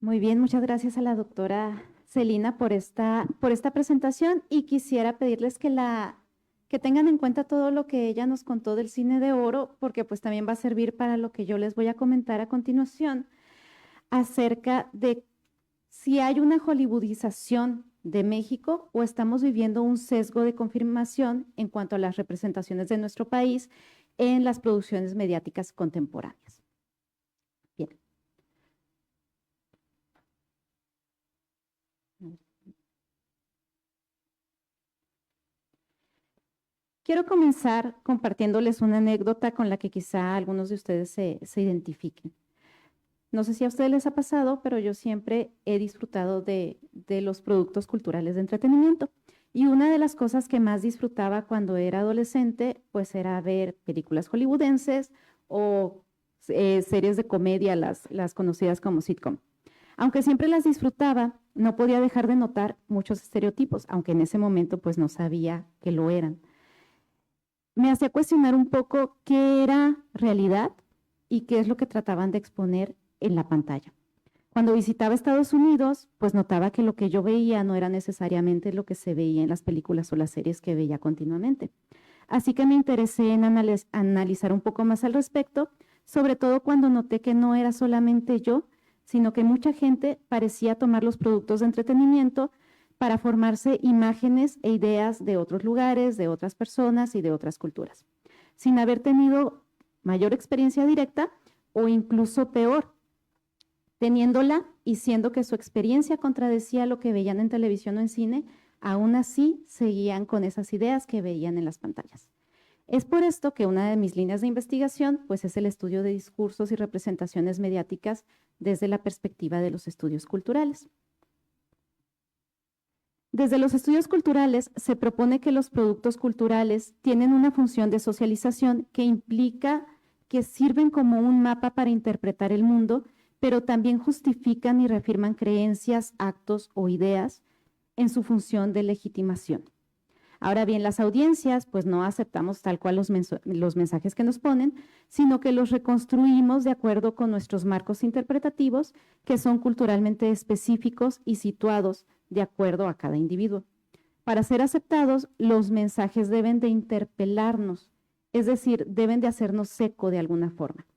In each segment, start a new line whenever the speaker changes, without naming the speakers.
Muy bien, muchas gracias a la doctora Celina por esta presentación y quisiera pedirles que tengan en cuenta todo lo que ella nos contó del cine de oro, porque pues también va a servir para lo que yo les voy a comentar a continuación acerca de si hay una hollywoodización de México o estamos viviendo un sesgo de confirmación en cuanto a las representaciones de nuestro país en las producciones mediáticas contemporáneas. Bien. Quiero comenzar compartiéndoles una anécdota con la que quizá algunos de ustedes se identifiquen. No sé si a ustedes les ha pasado, pero yo siempre he disfrutado de los productos culturales de entretenimiento. Y una de las cosas que más disfrutaba cuando era adolescente, pues era ver películas hollywoodenses o series de comedia, las conocidas como sitcom. Aunque siempre las disfrutaba, no podía dejar de notar muchos estereotipos, aunque en ese momento pues no sabía que lo eran. Me hacía cuestionar un poco qué era realidad y qué es lo que trataban de exponer en la pantalla. Cuando visitaba Estados Unidos, pues notaba que lo que yo veía no era necesariamente lo que se veía en las películas o las series que veía continuamente. Así que me interesé en analizar un poco más al respecto, sobre todo cuando noté que no era solamente yo, sino que mucha gente parecía tomar los productos de entretenimiento para formarse imágenes e ideas de otros lugares, de otras personas y de otras culturas, sin haber tenido mayor experiencia directa o incluso peor, teniéndola y siendo que su experiencia contradecía lo que veían en televisión o en cine, aún así seguían con esas ideas que veían en las pantallas. Es por esto que una de mis líneas de investigación pues, es el estudio de discursos y representaciones mediáticas desde la perspectiva de los estudios culturales. Desde los estudios culturales se propone que los productos culturales tienen una función de socialización que implica que sirven como un mapa para interpretar el mundo, pero también justifican y reafirman creencias, actos o ideas en su función de legitimación. Ahora bien, las audiencias pues no aceptamos tal cual los mensajes que nos ponen, sino que los reconstruimos de acuerdo con nuestros marcos interpretativos que son culturalmente específicos y situados de acuerdo a cada individuo. Para ser aceptados, los mensajes deben de interpelarnos, es decir, deben de hacernos eco de alguna forma.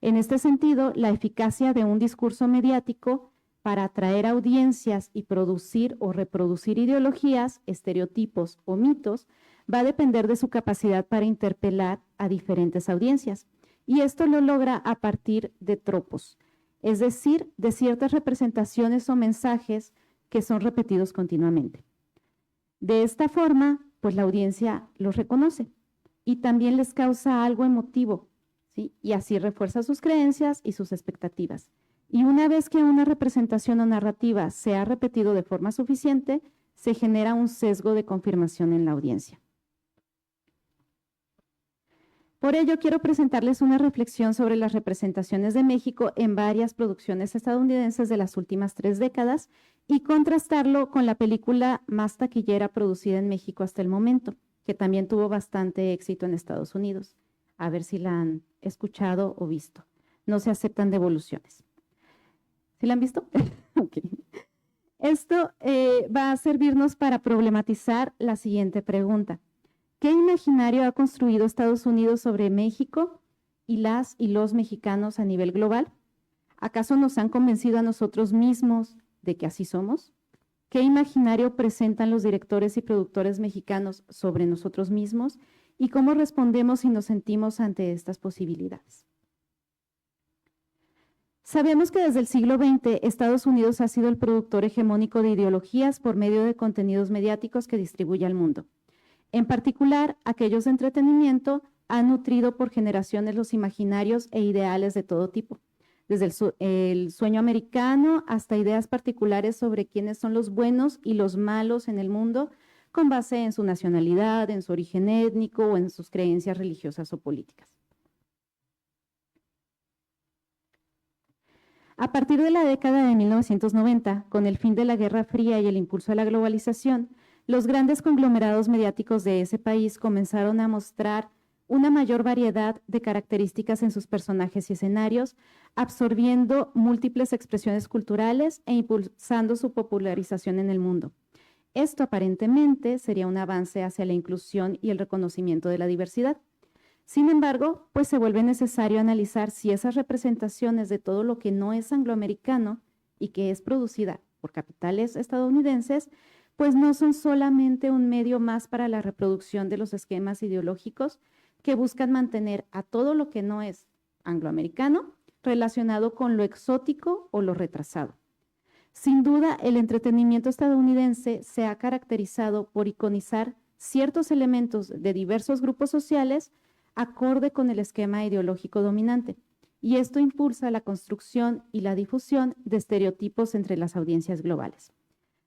En este sentido, la eficacia de un discurso mediático para atraer audiencias y producir o reproducir ideologías, estereotipos o mitos, va a depender de su capacidad para interpelar a diferentes audiencias. Y esto lo logra a partir de tropos, es decir, de ciertas representaciones o mensajes que son repetidos continuamente. De esta forma, pues la audiencia los reconoce y también les causa algo emotivo, ¿sí? Y así refuerza sus creencias y sus expectativas. Y una vez que una representación o narrativa se ha repetido de forma suficiente, se genera un sesgo de confirmación en la audiencia. Por ello, quiero presentarles una reflexión sobre las representaciones de México en varias producciones estadounidenses de las últimas 3 décadas y contrastarlo con la película más taquillera producida en México hasta el momento, que también tuvo bastante éxito en Estados Unidos. A ver si la han escuchado o visto. No se aceptan devoluciones. ¿Sí la han visto? Okay. Esto va a servirnos para problematizar la siguiente pregunta. ¿Qué imaginario ha construido Estados Unidos sobre México y las y los mexicanos a nivel global? ¿Acaso nos han convencido a nosotros mismos de que así somos? ¿Qué imaginario presentan los directores y productores mexicanos sobre nosotros mismos? ¿Y cómo respondemos y nos sentimos ante estas posibilidades? Sabemos que desde el siglo XX Estados Unidos ha sido el productor hegemónico de ideologías por medio de contenidos mediáticos que distribuye al mundo. En particular, aquellos de entretenimiento han nutrido por generaciones los imaginarios e ideales de todo tipo, desde el sueño americano hasta ideas particulares sobre quiénes son los buenos y los malos en el mundo, con base en su nacionalidad, en su origen étnico o en sus creencias religiosas o políticas. A partir de la década de 1990, con el fin de la Guerra Fría y el impulso a la globalización, los grandes conglomerados mediáticos de ese país comenzaron a mostrar una mayor variedad de características en sus personajes y escenarios, absorbiendo múltiples expresiones culturales e impulsando su popularización en el mundo. Esto aparentemente sería un avance hacia la inclusión y el reconocimiento de la diversidad. Sin embargo, pues se vuelve necesario analizar si esas representaciones de todo lo que no es angloamericano y que es producida por capitales estadounidenses, pues no son solamente un medio más para la reproducción de los esquemas ideológicos que buscan mantener a todo lo que no es angloamericano relacionado con lo exótico o lo retrasado. Sin duda, el entretenimiento estadounidense se ha caracterizado por iconizar ciertos elementos de diversos grupos sociales acorde con el esquema ideológico dominante, y esto impulsa la construcción y la difusión de estereotipos entre las audiencias globales.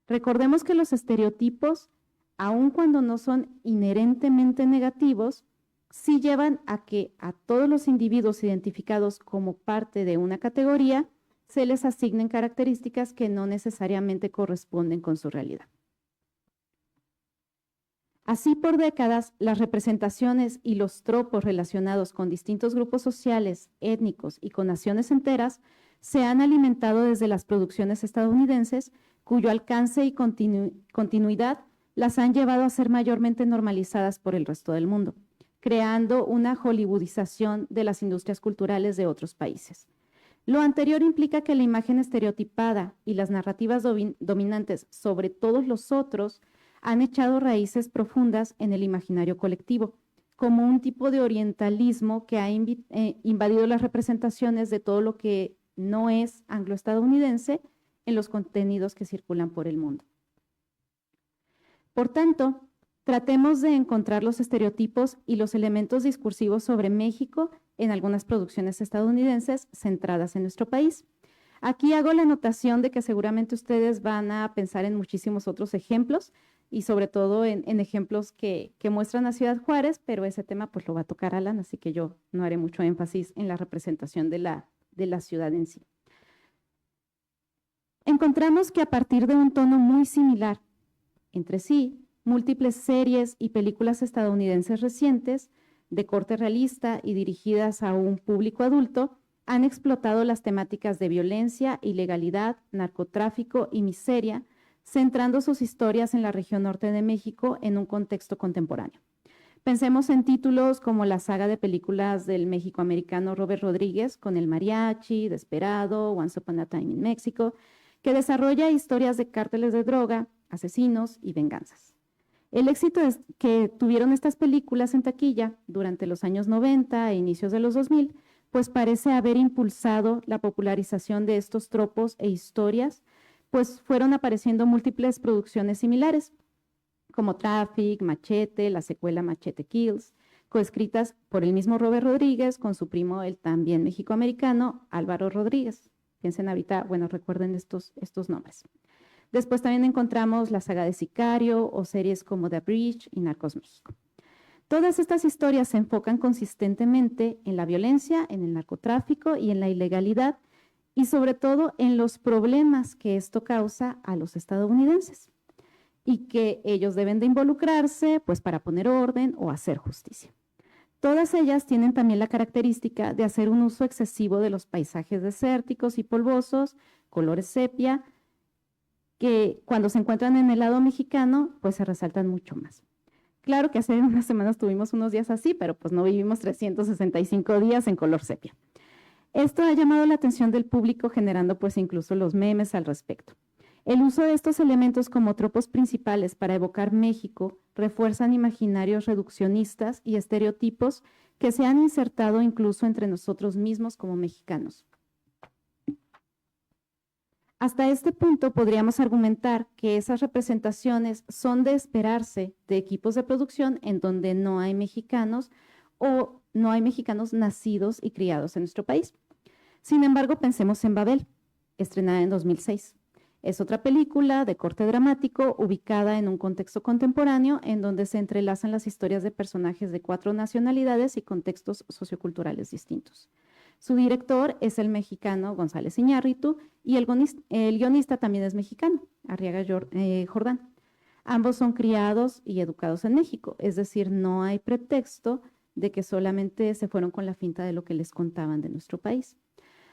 Recordemos que los estereotipos, aun cuando no son inherentemente negativos, sí llevan a que a todos los individuos identificados como parte de una categoría se les asignen características que no necesariamente corresponden con su realidad. Así, por décadas, las representaciones y los tropos relacionados con distintos grupos sociales, étnicos y con naciones enteras se han alimentado desde las producciones estadounidenses, cuyo alcance y continuidad las han llevado a ser mayormente normalizadas por el resto del mundo, creando una hollywoodización de las industrias culturales de otros países. Lo anterior implica que la imagen estereotipada y las narrativas dominantes sobre todos los otros han echado raíces profundas en el imaginario colectivo, como un tipo de orientalismo que ha invadido las representaciones de todo lo que no es angloestadounidense en los contenidos que circulan por el mundo. Por tanto, tratemos de encontrar los estereotipos y los elementos discursivos sobre México en algunas producciones estadounidenses centradas en nuestro país. Aquí hago la anotación de que seguramente ustedes van a pensar en muchísimos otros ejemplos y sobre todo en ejemplos que muestran a Ciudad Juárez, pero ese tema pues lo va a tocar Alan, así que yo no haré mucho énfasis en la representación de la ciudad en sí. Encontramos que a partir de un tono muy similar entre sí, múltiples series y películas estadounidenses recientes de corte realista y dirigidas a un público adulto han explotado las temáticas de violencia, ilegalidad, narcotráfico y miseria, centrando sus historias en la región norte de México en un contexto contemporáneo. Pensemos en títulos como la saga de películas del mexicoamericano Robert Rodríguez con El Mariachi, Desperado, Once Upon a Time in Mexico, que desarrolla historias de cárteles de droga, asesinos y venganzas. El éxito que tuvieron estas películas en taquilla durante los años 90 e inicios de los 2000, pues parece haber impulsado la popularización de estos tropos e historias, pues fueron apareciendo múltiples producciones similares, como Traffic, Machete, la secuela Machete Kills, coescritas por el mismo Robert Rodríguez con su primo, el también mexicoamericano Álvaro Rodríguez. Piensen ahorita, bueno, recuerden estos nombres. Después también encontramos la saga de Sicario o series como The Bridge y Narcos México. Todas estas historias se enfocan consistentemente en la violencia, en el narcotráfico y en la ilegalidad, y sobre todo en los problemas que esto causa a los estadounidenses y que ellos deben de involucrarse pues para poner orden o hacer justicia. Todas ellas tienen también la característica de hacer un uso excesivo de los paisajes desérticos y polvosos, colores sepia, que cuando se encuentran en el lado mexicano pues se resaltan mucho más. Claro que hace unas semanas tuvimos unos días así, pero pues no vivimos 365 días en color sepia. Esto ha llamado la atención del público, generando pues incluso los memes al respecto. El uso de estos elementos como tropos principales para evocar México refuerzan imaginarios reduccionistas y estereotipos que se han insertado incluso entre nosotros mismos como mexicanos. Hasta este punto podríamos argumentar que esas representaciones son de esperarse de equipos de producción en donde no hay mexicanos o no hay mexicanos nacidos y criados en nuestro país. Sin embargo, pensemos en Babel, estrenada en 2006. Es otra película de corte dramático ubicada en un contexto contemporáneo en donde se entrelazan las historias de personajes de 4 nacionalidades y contextos socioculturales distintos. Su director es el mexicano González Iñárritu y el guionista también es mexicano, Arriaga Jordán. Ambos son criados y educados en México, es decir, no hay pretexto de que solamente se fueron con la finta de lo que les contaban de nuestro país.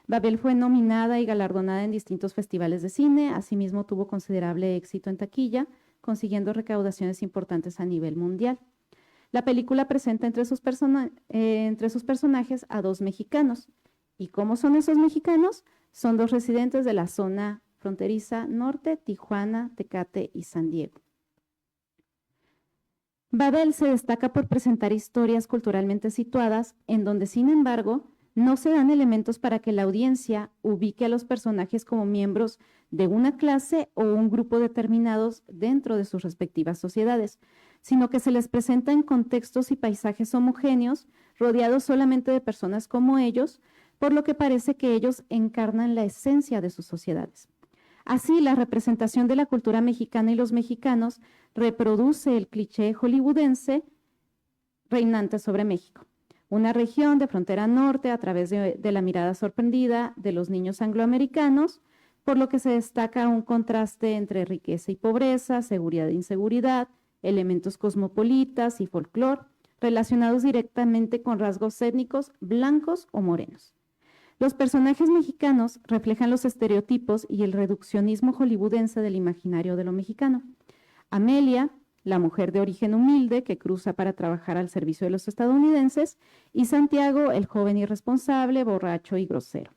Babel fue nominada y galardonada en distintos festivales de cine, asimismo tuvo considerable éxito en taquilla, consiguiendo recaudaciones importantes a nivel mundial. La película presenta entre sus personajes a 2 mexicanos. ¿Y cómo son esos mexicanos? Son 2 residentes de la zona fronteriza norte, Tijuana, Tecate y San Diego. Babel se destaca por presentar historias culturalmente situadas en donde, sin embargo, no se dan elementos para que la audiencia ubique a los personajes como miembros de una clase o un grupo determinados dentro de sus respectivas sociedades, sino que se les presenta en contextos y paisajes homogéneos, rodeados solamente de personas como ellos, por lo que parece que ellos encarnan la esencia de sus sociedades. Así, la representación de la cultura mexicana y los mexicanos reproduce el cliché hollywoodense reinante sobre México, una región de frontera norte a través de la mirada sorprendida de los niños angloamericanos, por lo que se destaca un contraste entre riqueza y pobreza, seguridad e inseguridad, elementos cosmopolitas y folclore, relacionados directamente con rasgos étnicos blancos o morenos. Los personajes mexicanos reflejan los estereotipos y el reduccionismo hollywoodense del imaginario de lo mexicano. Amelia, la mujer de origen humilde que cruza para trabajar al servicio de los estadounidenses, y Santiago, el joven irresponsable, borracho y grosero,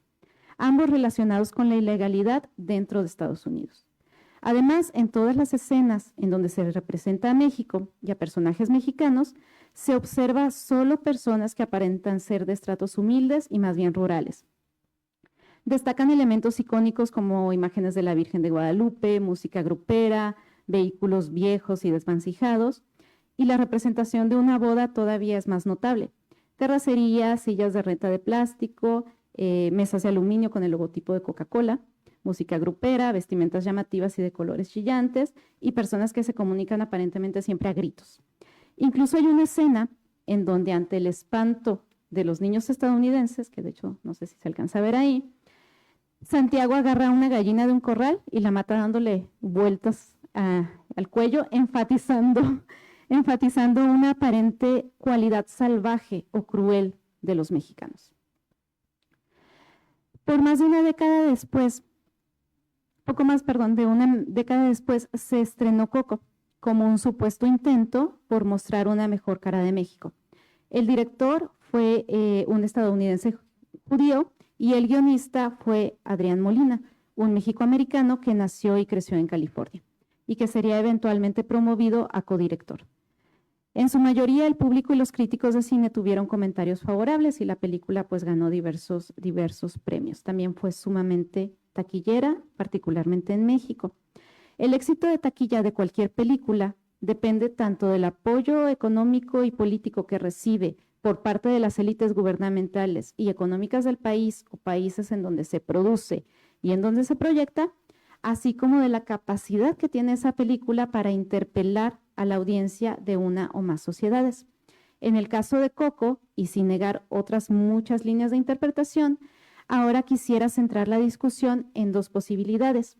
ambos relacionados con la ilegalidad dentro de Estados Unidos. Además, en todas las escenas en donde se representa a México y a personajes mexicanos, se observa solo personas que aparentan ser de estratos humildes y más bien rurales. Destacan elementos icónicos como imágenes de la Virgen de Guadalupe, música grupera, vehículos viejos y desvancijados, y la representación de una boda todavía es más notable. Terracería, sillas de renta de plástico, mesas de aluminio con el logotipo de Coca-Cola, música grupera, vestimentas llamativas y de colores chillantes, y personas que se comunican aparentemente siempre a gritos. Incluso hay una escena en donde, ante el espanto de los niños estadounidenses, que de hecho no sé si se alcanza a ver ahí, Santiago agarra una gallina de un corral y la mata dándole vueltas al cuello, enfatizando una aparente cualidad salvaje o cruel de los mexicanos. Por más de una década después, de una década después, se estrenó Coco como un supuesto intento por mostrar una mejor cara de México. El director fue un estadounidense judío y el guionista fue Adrián Molina, un mexicoamericano que nació y creció en California y que sería eventualmente promovido a codirector. En su mayoría, el público y los críticos de cine tuvieron comentarios favorables y la película pues ganó diversos premios. También fue sumamente taquillera, particularmente en México. El éxito de taquilla de cualquier película depende tanto del apoyo económico y político que recibe por parte de las élites gubernamentales y económicas del país o países en donde se produce y en donde se proyecta, así como de la capacidad que tiene esa película para interpelar a la audiencia de una o más sociedades. En el caso de Coco, y sin negar otras muchas líneas de interpretación, ahora quisiera centrar la discusión en 2 posibilidades: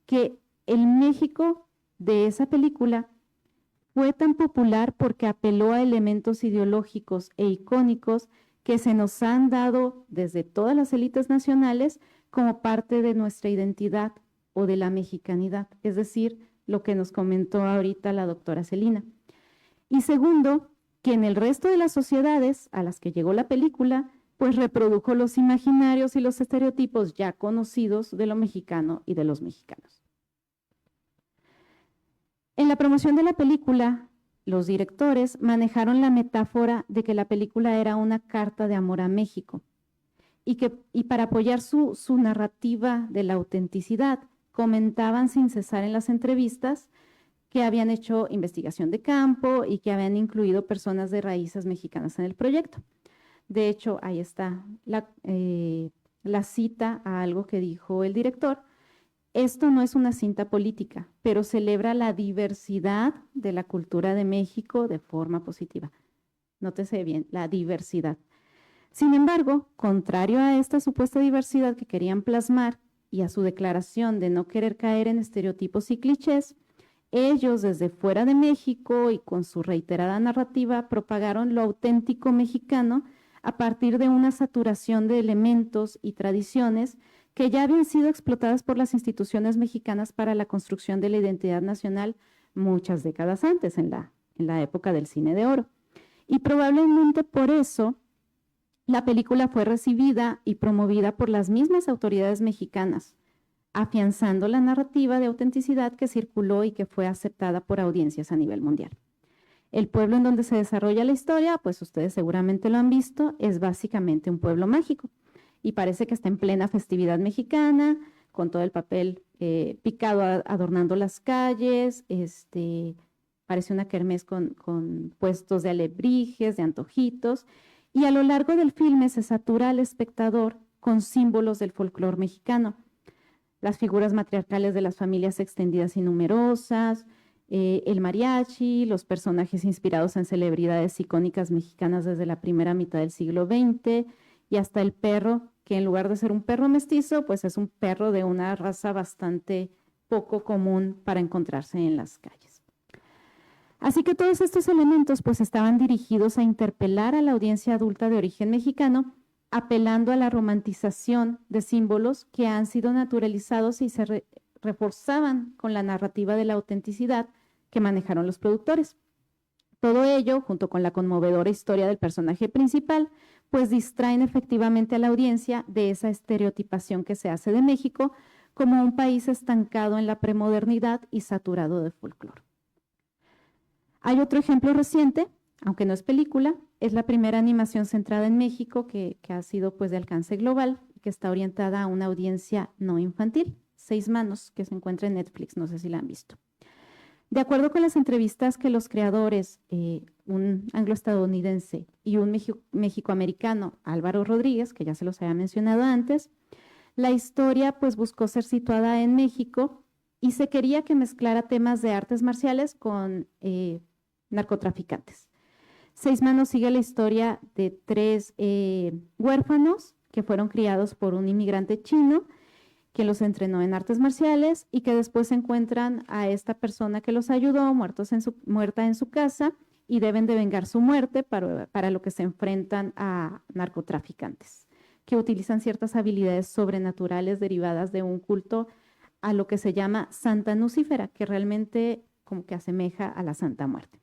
que el México de esa película fue tan popular porque apeló a elementos ideológicos e icónicos que se nos han dado desde todas las élites nacionales como parte de nuestra identidad o de la mexicanidad, es decir, lo que nos comentó ahorita la doctora Celina. Y segundo, que en el resto de las sociedades a las que llegó la película, pues reprodujo los imaginarios y los estereotipos ya conocidos de lo mexicano y de los mexicanos. En la promoción de la película, los directores manejaron la metáfora de que la película era una carta de amor a México y para apoyar su narrativa de la autenticidad, comentaban sin cesar en las entrevistas que habían hecho investigación de campo y que habían incluido personas de raíces mexicanas en el proyecto. De hecho, ahí está la cita a algo que dijo el director: esto no es una cinta política, pero celebra la diversidad de la cultura de México de forma positiva. Nótese bien, la diversidad. Sin embargo, contrario a esta supuesta diversidad que querían plasmar y a su declaración de no querer caer en estereotipos y clichés, ellos desde fuera de México y con su reiterada narrativa propagaron lo auténtico mexicano a partir de una saturación de elementos y tradiciones que ya habían sido explotadas por las instituciones mexicanas para la construcción de la identidad nacional muchas décadas antes, en la época del cine de oro. Y probablemente por eso la película fue recibida y promovida por las mismas autoridades mexicanas, afianzando la narrativa de autenticidad que circuló y que fue aceptada por audiencias a nivel mundial. El pueblo en donde se desarrolla la historia, pues ustedes seguramente lo han visto, es básicamente un pueblo mágico y parece que está en plena festividad mexicana, con todo el papel picado adornando las calles, parece una kermés con puestos de alebrijes, de antojitos, y a lo largo del filme se satura al espectador con símbolos del folclore mexicano, las figuras matriarcales de las familias extendidas y numerosas, el mariachi, los personajes inspirados en celebridades icónicas mexicanas desde la primera mitad del siglo XX y hasta el perro, que en lugar de ser un perro mestizo, pues es un perro de una raza bastante poco común para encontrarse en las calles. Así que todos estos elementos pues estaban dirigidos a interpelar a la audiencia adulta de origen mexicano, apelando a la romantización de símbolos que han sido naturalizados y se reforzaban con la narrativa de la autenticidad que manejaron los productores. Todo ello, junto con la conmovedora historia del personaje principal, pues distraen efectivamente a la audiencia de esa estereotipación que se hace de México como un país estancado en la premodernidad y saturado de folclore. Hay otro ejemplo reciente, aunque no es película, es la primera animación centrada en México que ha sido pues de alcance global, que está orientada a una audiencia no infantil, Seis Manos, que se encuentra en Netflix, no sé si la han visto. De acuerdo con las entrevistas que los creadores, un anglo-estadounidense y un mexicoamericano, Álvaro Rodríguez, que ya se los había mencionado antes, la historia pues buscó ser situada en México y se quería que mezclara temas de artes marciales con narcotraficantes. Seis Manos sigue la historia de tres huérfanos que fueron criados por un inmigrante chino que los entrenó en artes marciales y que después encuentran a esta persona que los ayudó muerta en su casa y deben de vengar su muerte para lo que se enfrentan a narcotraficantes que utilizan ciertas habilidades sobrenaturales derivadas de un culto a lo que se llama Santa Nucífera, que realmente como que asemeja a la Santa Muerte.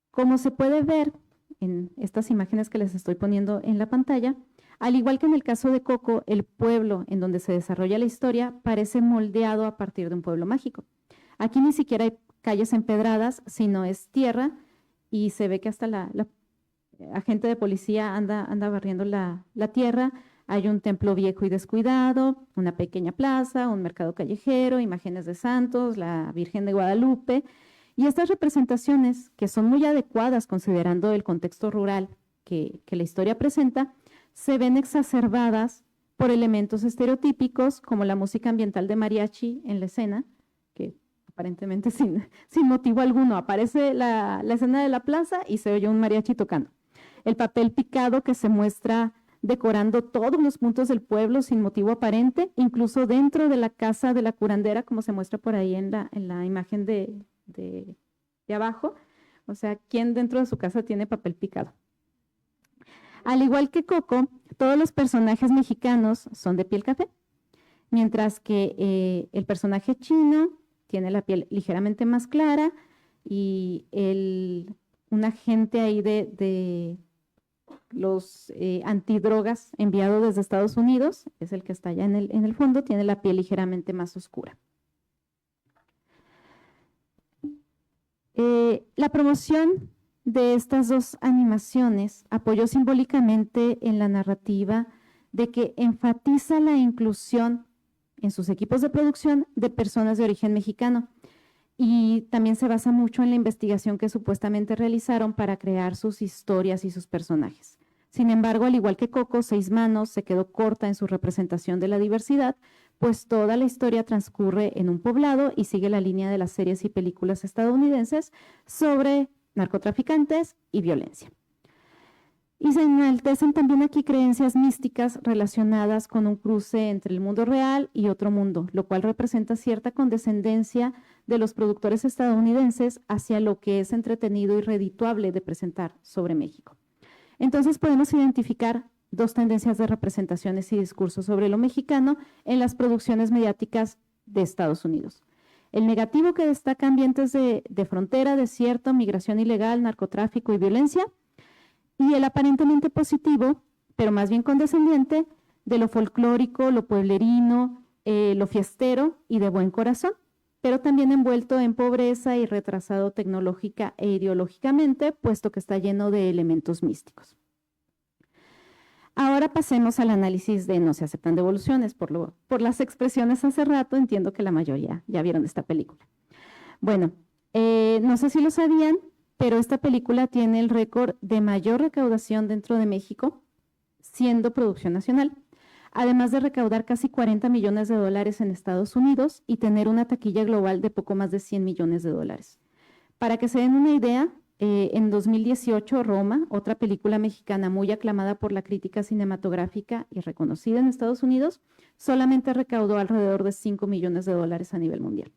Como se puede ver en estas imágenes que les estoy poniendo en la pantalla, al igual que en el caso de Coco, el pueblo en donde se desarrolla la historia parece moldeado a partir de un pueblo mágico. Aquí ni siquiera hay calles empedradas, sino es tierra y se ve que hasta la agente de policía anda barriendo la tierra. Hay un templo viejo y descuidado, una pequeña plaza, un mercado callejero, imágenes de santos, la Virgen de Guadalupe. Y estas representaciones, que son muy adecuadas considerando el contexto rural que la historia presenta, se ven exacerbadas por elementos estereotípicos como la música ambiental de mariachi en la escena, que aparentemente sin motivo alguno aparece la escena de la plaza y se oye un mariachi tocando. El papel picado que se muestra decorando todos los puntos del pueblo sin motivo aparente, incluso dentro de la casa de la curandera, como se muestra por ahí en la imagen de abajo. O sea, ¿quién dentro de su casa tiene papel picado? Al igual que Coco, todos los personajes mexicanos son de piel café, mientras que el personaje chino tiene la piel ligeramente más clara y un agente ahí de los antidrogas enviado desde Estados Unidos, es el que está allá en el fondo, tiene la piel ligeramente más oscura. La promoción de estas dos animaciones apoyó simbólicamente en la narrativa de que enfatiza la inclusión en sus equipos de producción de personas de origen mexicano y también se basa mucho en la investigación que supuestamente realizaron para crear sus historias y sus personajes. Sin embargo, al igual que Coco, Seis Manos se quedó corta en su representación de la diversidad, pues toda la historia transcurre en un poblado y sigue la línea de las series y películas estadounidenses sobre narcotraficantes y violencia. Y se enaltecen también aquí creencias místicas relacionadas con un cruce entre el mundo real y otro mundo, lo cual representa cierta condescendencia de los productores estadounidenses hacia lo que es entretenido y redituable de presentar sobre México. Entonces podemos identificar dos tendencias de representaciones y discursos sobre lo mexicano en las producciones mediáticas de Estados Unidos. El negativo, que destaca ambientes de frontera, desierto, migración ilegal, narcotráfico y violencia, y el aparentemente positivo, pero más bien condescendiente, de lo folclórico, lo pueblerino, lo fiestero y de buen corazón, pero también envuelto en pobreza y retrasado tecnológica e ideológicamente, puesto que está lleno de elementos místicos. Ahora pasemos al análisis de No se aceptan devoluciones. Por las expresiones hace rato, entiendo que la mayoría ya vieron esta película. Bueno, no sé si lo sabían, pero esta película tiene el récord de mayor recaudación dentro de México, siendo producción nacional, además de recaudar casi 40 millones de dólares en Estados Unidos y tener una taquilla global de poco más de 100 millones de dólares. Para que se den una idea, en 2018, Roma, otra película mexicana muy aclamada por la crítica cinematográfica y reconocida en Estados Unidos, solamente recaudó alrededor de 5 millones de dólares a nivel mundial.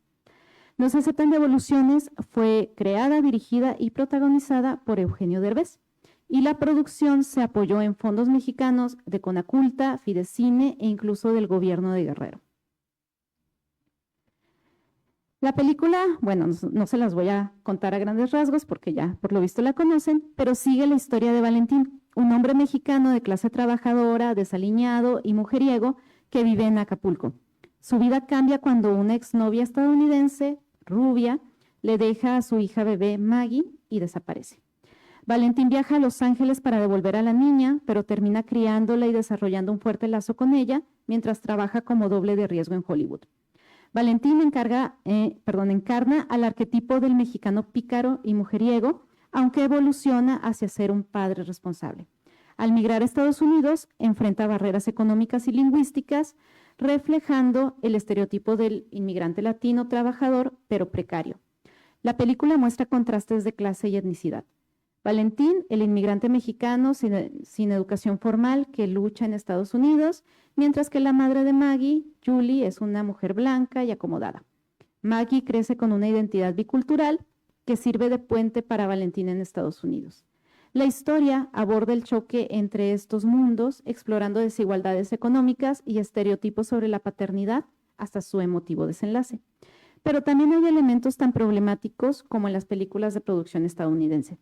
No se aceptan devoluciones fue creada, dirigida y protagonizada por Eugenio Derbez, y la producción se apoyó en fondos mexicanos de Conaculta, Fidecine e incluso del gobierno de Guerrero. La película, bueno, no se las voy a contar a grandes rasgos porque ya por lo visto la conocen, pero sigue la historia de Valentín, un hombre mexicano de clase trabajadora, desaliñado y mujeriego que vive en Acapulco. Su vida cambia cuando una exnovia estadounidense, rubia, le deja a su hija bebé Maggie y desaparece. Valentín viaja a Los Ángeles para devolver a la niña, pero termina criándola y desarrollando un fuerte lazo con ella mientras trabaja como doble de riesgo en Hollywood. Valentín encarna al arquetipo del mexicano pícaro y mujeriego, aunque evoluciona hacia ser un padre responsable. Al migrar a Estados Unidos, enfrenta barreras económicas y lingüísticas, reflejando el estereotipo del inmigrante latino trabajador, pero precario. La película muestra contrastes de clase y etnicidad. Valentín, el inmigrante mexicano sin educación formal que lucha en Estados Unidos, mientras que la madre de Maggie, Julie, es una mujer blanca y acomodada. Maggie crece con una identidad bicultural que sirve de puente para Valentín en Estados Unidos. La historia aborda el choque entre estos mundos, explorando desigualdades económicas y estereotipos sobre la paternidad hasta su emotivo desenlace. Pero también hay elementos tan problemáticos como en las películas de producción estadounidense.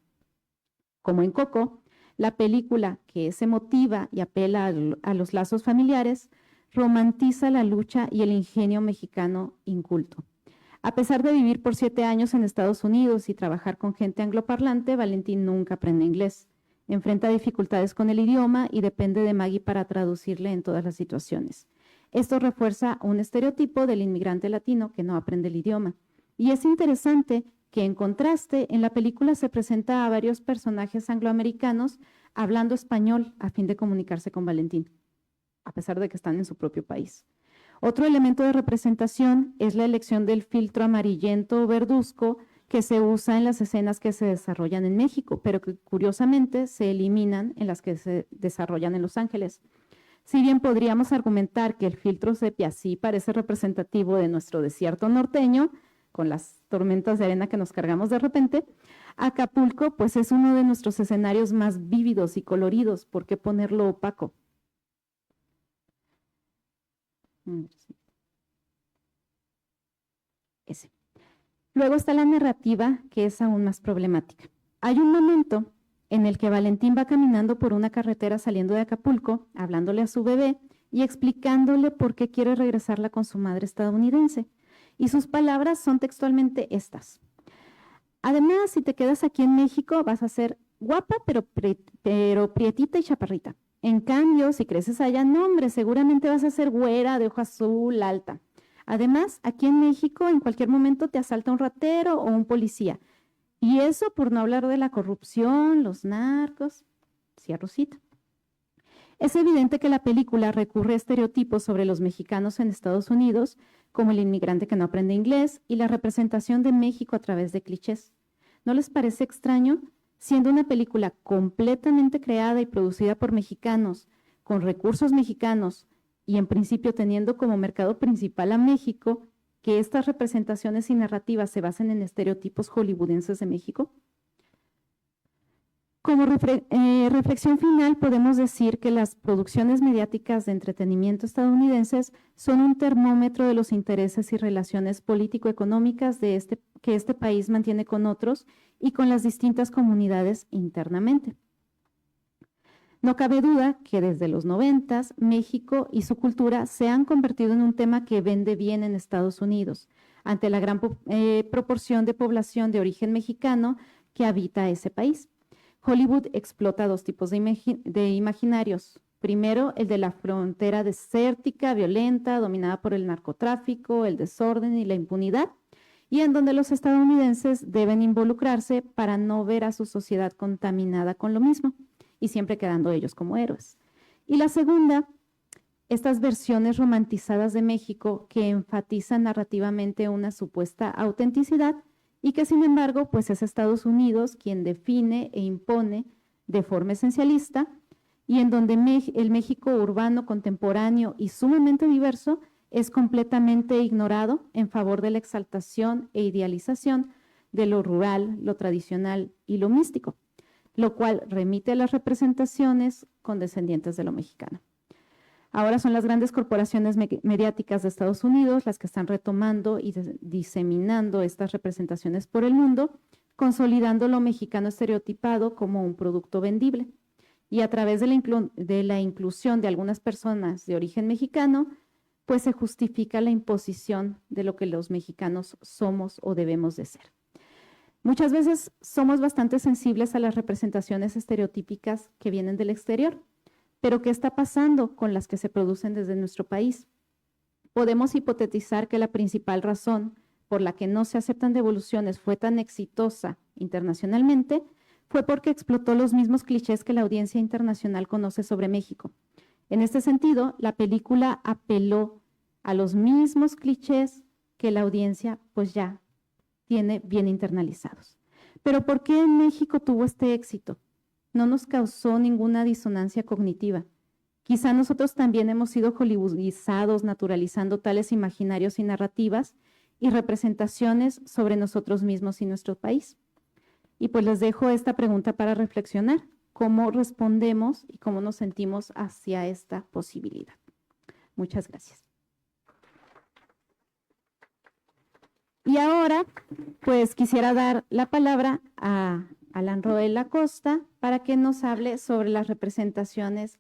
Como en Coco, la película, que es emotiva y apela a los lazos familiares, romantiza la lucha y el ingenio mexicano inculto. A pesar de vivir por 7 años en Estados Unidos y trabajar con gente angloparlante, Valentín nunca aprende inglés. Enfrenta dificultades con el idioma y depende de Maggie para traducirle en todas las situaciones. Esto refuerza un estereotipo del inmigrante latino que no aprende el idioma. Y es interesante que, en contraste, en la película se presenta a varios personajes angloamericanos hablando español a fin de comunicarse con Valentín, a pesar de que están en su propio país. Otro elemento de representación es la elección del filtro amarillento o verduzco que se usa en las escenas que se desarrollan en México, pero que curiosamente se eliminan en las que se desarrollan en Los Ángeles. Si bien podríamos argumentar que el filtro sepia sí parece representativo de nuestro desierto norteño, con las tormentas de arena que nos cargamos de repente, Acapulco pues es uno de nuestros escenarios más vívidos y coloridos. ¿Por qué ponerlo opaco? Ese. Luego está la narrativa, que es aún más problemática. Hay un momento en el que Valentín va caminando por una carretera saliendo de Acapulco, hablándole a su bebé y explicándole por qué quiere regresarla con su madre estadounidense. Y sus palabras son textualmente estas. Además, si te quedas aquí en México, vas a ser guapa, pero prietita y chaparrita. En cambio, si creces allá, no, hombre, seguramente vas a ser güera, de ojo azul, alta. Además, aquí en México, en cualquier momento te asalta un ratero o un policía. Y eso por no hablar de la corrupción, los narcos. Cierro cita. Es evidente que la película recurre a estereotipos sobre los mexicanos en Estados Unidos, como el inmigrante que no aprende inglés y la representación de México a través de clichés. ¿No les parece extraño? siendo una película completamente creada y producida por mexicanos, con recursos mexicanos y en principio teniendo como mercado principal a México, que estas representaciones y narrativas se basen en estereotipos hollywoodenses de México? Como reflexión final, podemos decir que las producciones mediáticas de entretenimiento estadounidenses son un termómetro de los intereses y relaciones político-económicas que este país mantiene con otros y con las distintas comunidades internamente. No cabe duda que desde los 90 México y su cultura se han convertido en un tema que vende bien en Estados Unidos, ante la gran proporción de población de origen mexicano que habita ese país. Hollywood explota dos tipos de imaginarios. Primero, el de la frontera desértica, violenta, dominada por el narcotráfico, el desorden y la impunidad, y en donde los estadounidenses deben involucrarse para no ver a su sociedad contaminada con lo mismo, y siempre quedando ellos como héroes. Y la segunda, estas versiones romantizadas de México que enfatizan narrativamente una supuesta autenticidad y que sin embargo pues es Estados Unidos quien define e impone de forma esencialista y en donde el México urbano, contemporáneo y sumamente diverso es completamente ignorado en favor de la exaltación e idealización de lo rural, lo tradicional y lo místico, lo cual remite a las representaciones condescendientes de lo mexicano. Ahora son las grandes corporaciones mediáticas de Estados Unidos las que están retomando y diseminando estas representaciones por el mundo, consolidando lo mexicano estereotipado como un producto vendible. Y a través de la inclusión de algunas personas de origen mexicano, pues se justifica la imposición de lo que los mexicanos somos o debemos de ser. Muchas veces somos bastante sensibles a las representaciones estereotípicas que vienen del exterior, pero ¿qué está pasando con las que se producen desde nuestro país? Podemos hipotetizar que la principal razón por la que no se aceptan devoluciones fue tan exitosa internacionalmente fue porque explotó los mismos clichés que la audiencia internacional conoce sobre México. En este sentido, la película apeló a los mismos clichés que la audiencia pues ya tiene bien internalizados. Pero ¿por qué en México tuvo este éxito? No nos causó ninguna disonancia cognitiva. Quizá nosotros también hemos sido hollywoodizados, naturalizando tales imaginarios y narrativas y representaciones sobre nosotros mismos y nuestro país. Y pues les dejo esta pregunta para reflexionar. ¿Cómo respondemos y cómo nos sentimos hacia esta posibilidad? Muchas gracias. Y ahora, pues quisiera dar la palabra a Alan Roel Acosta para que nos hable sobre las representaciones